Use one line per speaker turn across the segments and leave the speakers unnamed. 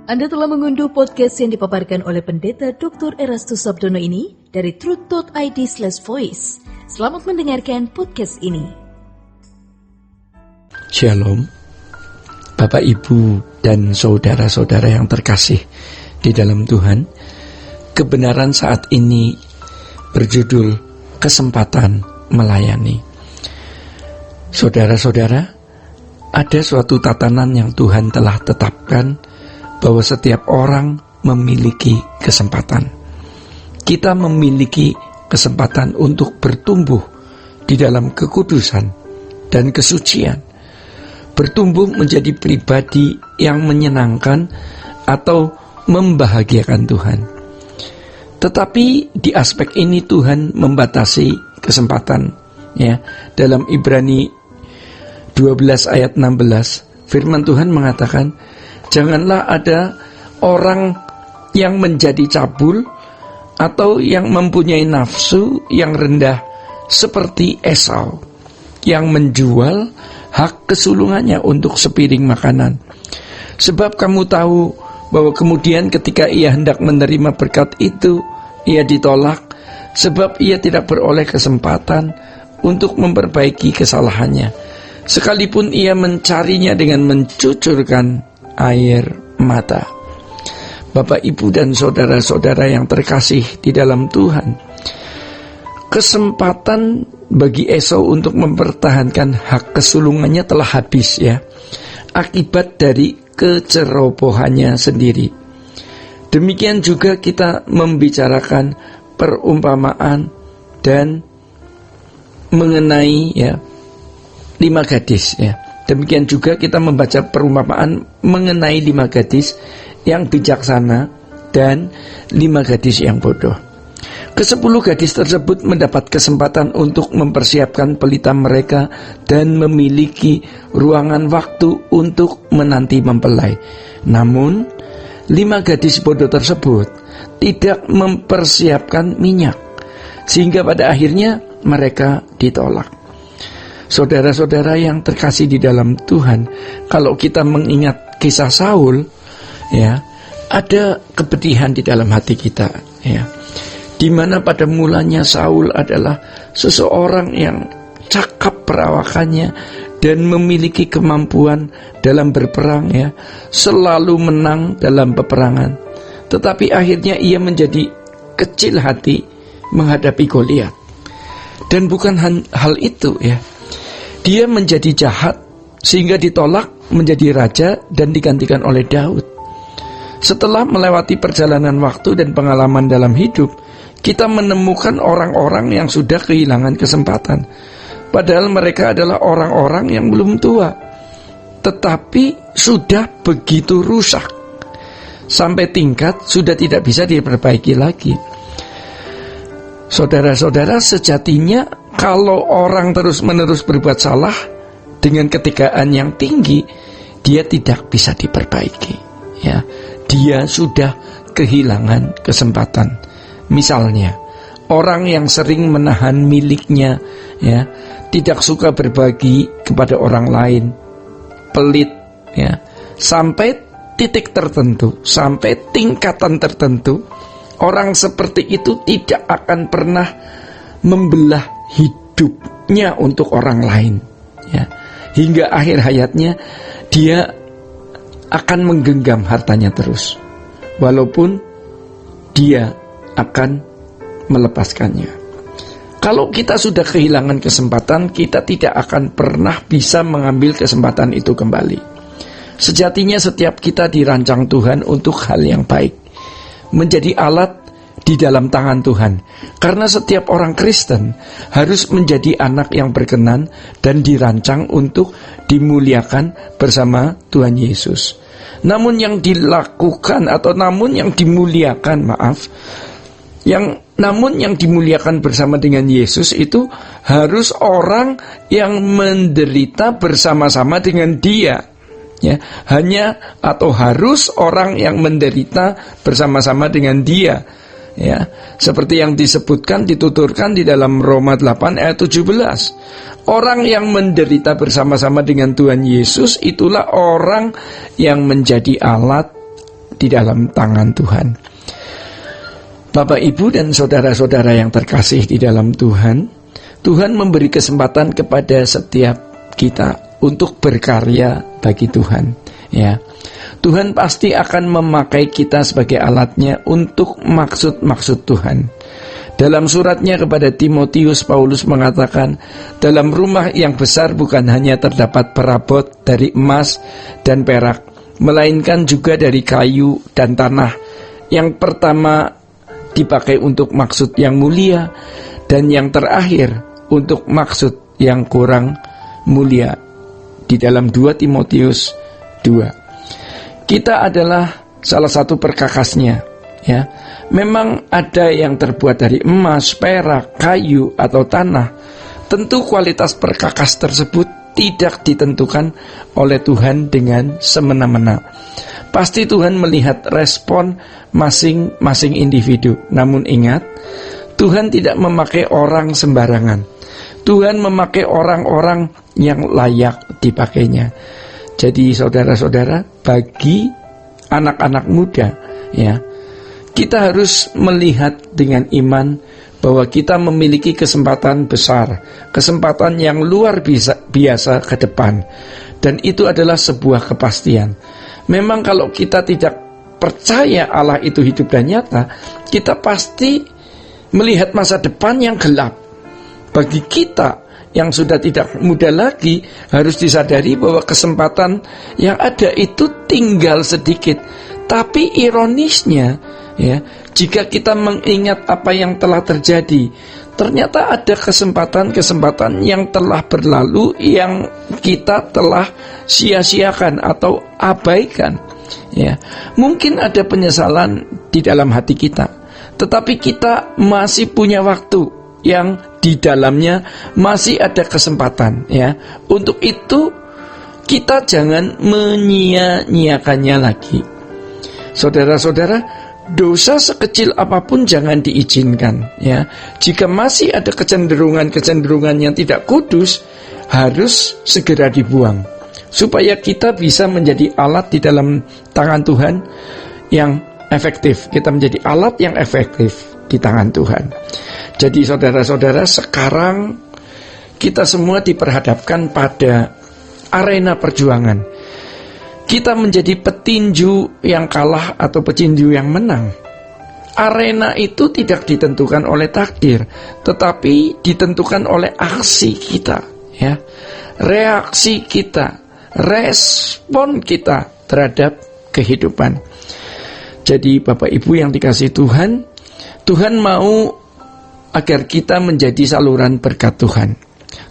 Anda telah mengunduh podcast yang dipaparkan oleh Pendeta Dr. Erastus Sabdono ini dari truth.id/voice. Selamat mendengarkan podcast ini.
Shalom, Bapak, Ibu, dan saudara-saudara yang terkasih di dalam Tuhan. Kebenaran saat ini berjudul Kesempatan Melayani. Saudara-saudara, ada suatu tatanan yang Tuhan telah tetapkan bahwa setiap orang memiliki kesempatan. Kita memiliki kesempatan untuk bertumbuh di dalam kekudusan dan kesucian, bertumbuh menjadi pribadi yang menyenangkan atau membahagiakan Tuhan. Tetapi di aspek ini Tuhan membatasi kesempatan, ya. Dalam Ibrani 12 ayat 16, firman Tuhan mengatakan, janganlah ada orang yang menjadi cabul atau yang mempunyai nafsu yang rendah seperti Esau, yang menjual hak kesulungannya untuk sepiring makanan. Sebab kamu tahu bahwa kemudian ketika ia hendak menerima berkat itu, ia ditolak, sebab ia tidak beroleh kesempatan untuk memperbaiki kesalahannya, sekalipun ia mencarinya dengan mencucurkan air mata. Bapak, Ibu, dan saudara-saudara yang terkasih di dalam Tuhan, kesempatan bagi Esau untuk mempertahankan hak kesulungannya telah habis, ya, akibat dari kecerobohannya sendiri. Demikian juga kita membicarakan perumpamaan dan mengenai, ya, 5 gadis, ya. Demikian juga kita membaca perumpamaan mengenai 5 gadis yang bijaksana dan 5 gadis yang bodoh. Ke-10 gadis tersebut mendapat kesempatan untuk mempersiapkan pelita mereka dan memiliki ruangan waktu untuk menanti mempelai. Namun 5 gadis bodoh tersebut tidak mempersiapkan minyak, sehingga pada akhirnya mereka ditolak. Saudara-saudara yang terkasih di dalam Tuhan, kalau kita mengingat kisah Saul, ya, ada kepedihan di dalam hati kita, ya, di mana pada mulanya Saul adalah seseorang yang cakap perawakannya dan memiliki kemampuan dalam berperang, ya, selalu menang dalam peperangan. Tetapi akhirnya ia menjadi kecil hati menghadapi Goliat. Dan bukan hal itu, ya, dia menjadi jahat sehingga ditolak menjadi raja dan digantikan oleh Daud. Setelah melewati perjalanan waktu dan pengalaman dalam hidup, kita menemukan orang-orang yang sudah kehilangan kesempatan. Padahal mereka adalah orang-orang yang belum tua, tetapi sudah begitu rusak, sampai tingkat sudah tidak bisa diperbaiki lagi. Saudara-saudara, sejatinya kalau orang terus-menerus berbuat salah dengan ketigaan yang tinggi, dia tidak bisa diperbaiki, ya. Dia sudah kehilangan kesempatan. Misalnya, orang yang sering menahan miliknya, ya, tidak suka berbagi kepada orang lain, pelit, ya, sampai titik tertentu, sampai tingkatan tertentu, orang seperti itu tidak akan pernah membelah hidupnya untuk orang lain, ya. Hingga akhir hayatnya dia akan menggenggam hartanya terus, walaupun dia akan melepaskannya. Kalau kita sudah kehilangan kesempatan, kita tidak akan pernah bisa mengambil kesempatan itu kembali. Sejatinya setiap kita dirancang Tuhan untuk hal yang baik, menjadi alat di dalam tangan Tuhan. Karena setiap orang Kristen harus menjadi anak yang berkenan dan dirancang untuk dimuliakan bersama Tuhan Yesus. Namun yang dilakukan atau namun yang dimuliakan bersama dengan Yesus itu harus orang yang menderita bersama-sama dengan Dia, ya. Harus orang yang menderita bersama-sama dengan Dia, ya, seperti yang disebutkan, dituturkan di dalam Roma 8 ayat 17. Orang yang menderita bersama-sama dengan Tuhan Yesus itulah orang yang menjadi alat di dalam tangan Tuhan. Bapak, Ibu, dan saudara-saudara yang terkasih di dalam Tuhan, Tuhan memberi kesempatan kepada setiap kita untuk berkarya bagi Tuhan. Ya, Tuhan pasti akan memakai kita sebagai alatnya untuk maksud-maksud Tuhan. Dalam suratnya kepada Timotius, Paulus mengatakan, dalam rumah yang besar bukan hanya terdapat perabot dari emas dan perak, melainkan juga dari kayu dan tanah. Yang pertama dipakai untuk maksud yang mulia, dan yang terakhir untuk maksud yang kurang mulia. Di dalam 2 Timotius 2. Kita adalah salah satu perkakasnya, ya. Memang ada yang terbuat dari emas, perak, kayu, atau tanah. Tentu kualitas perkakas tersebut tidak ditentukan oleh Tuhan dengan semena-mena. Pasti Tuhan melihat respon masing-masing individu. Namun ingat, Tuhan tidak memakai orang sembarangan. Tuhan memakai orang-orang yang layak dipakainya. Jadi saudara-saudara, bagi anak-anak muda, ya, kita harus melihat dengan iman bahwa kita memiliki kesempatan besar, kesempatan yang luar biasa ke depan. Dan itu adalah sebuah kepastian. Memang kalau kita tidak percaya Allah itu hidup dan nyata, kita pasti melihat masa depan yang gelap. Bagi kita yang sudah tidak muda lagi, harus disadari bahwa kesempatan yang ada itu tinggal sedikit. Tapi ironisnya, ya, jika kita mengingat apa yang telah terjadi, ternyata ada kesempatan-kesempatan yang telah berlalu yang kita telah sia-siakan atau abaikan. Ya, mungkin ada penyesalan di dalam hati kita, tetapi kita masih punya waktu yang di dalamnya masih ada kesempatan. Ya, untuk itu kita jangan menyia-nyiakannya lagi. Saudara-saudara, dosa sekecil apapun jangan diizinkan, ya. Jika masih ada kecenderungan-kecenderungan yang tidak kudus, harus segera dibuang, supaya kita bisa menjadi alat di dalam tangan Tuhan yang efektif. Kita menjadi alat yang efektif di tangan Tuhan. Jadi saudara-saudara, sekarang kita semua diperhadapkan pada arena perjuangan. Kita menjadi petinju yang kalah atau petinju yang menang. Arena itu tidak ditentukan oleh takdir, tetapi ditentukan oleh aksi kita, ya. Reaksi kita, respon kita terhadap kehidupan. Jadi Bapak Ibu yang dikasihi Tuhan, Tuhan mau agar kita menjadi saluran berkat Tuhan.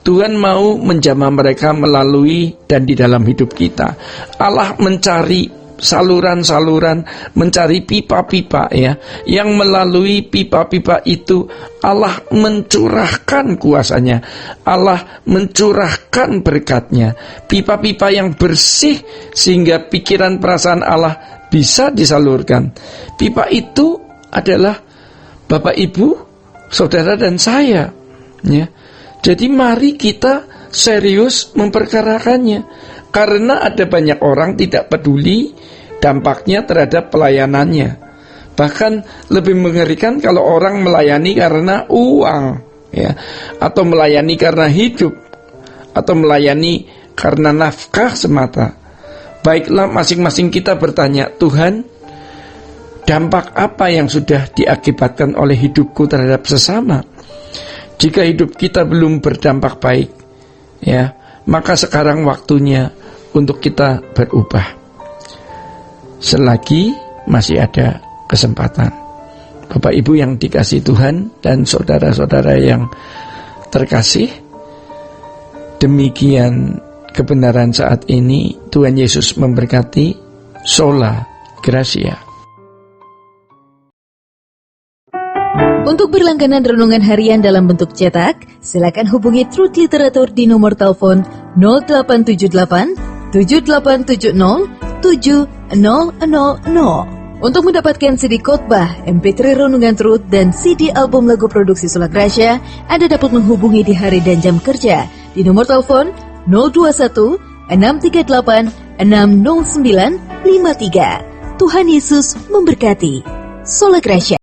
Tuhan mau menjamah mereka melalui dan di dalam hidup kita. Allah mencari saluran-saluran, mencari pipa-pipa, ya, yang melalui pipa-pipa itu Allah mencurahkan kuasanya, Allah mencurahkan berkatnya. Pipa-pipa yang bersih sehingga pikiran perasaan Allah bisa disalurkan. Pipa itu adalah Bapak Ibu, saudara dan saya, ya. Jadi mari kita serius memperkarakannya, karena ada banyak orang tidak peduli dampaknya terhadap pelayanannya. Bahkan lebih mengerikan kalau orang melayani karena uang, ya, atau melayani karena hidup, atau melayani karena nafkah semata. Baiklah, masing-masing kita bertanya, Tuhan, dampak apa yang sudah diakibatkan oleh hidupku terhadap sesama? Jika hidup kita belum berdampak baik, ya, maka sekarang waktunya untuk kita berubah. Selagi masih ada kesempatan. Bapak Ibu yang dikasihi Tuhan dan saudara-saudara yang terkasih, demikian kebenaran saat ini. Tuhan Yesus memberkati. Sola Gracia.
Untuk berlangganan renungan harian dalam bentuk cetak, silakan hubungi Truth Literatur di nomor telepon 0878 7870 7000. Untuk mendapatkan CD khotbah, MP3 renungan Truth, dan CD album lagu produksi Sola Gracia, Anda dapat menghubungi di hari dan jam kerja di nomor telepon 021 638 60953. Tuhan Yesus memberkati. Sola Gracia.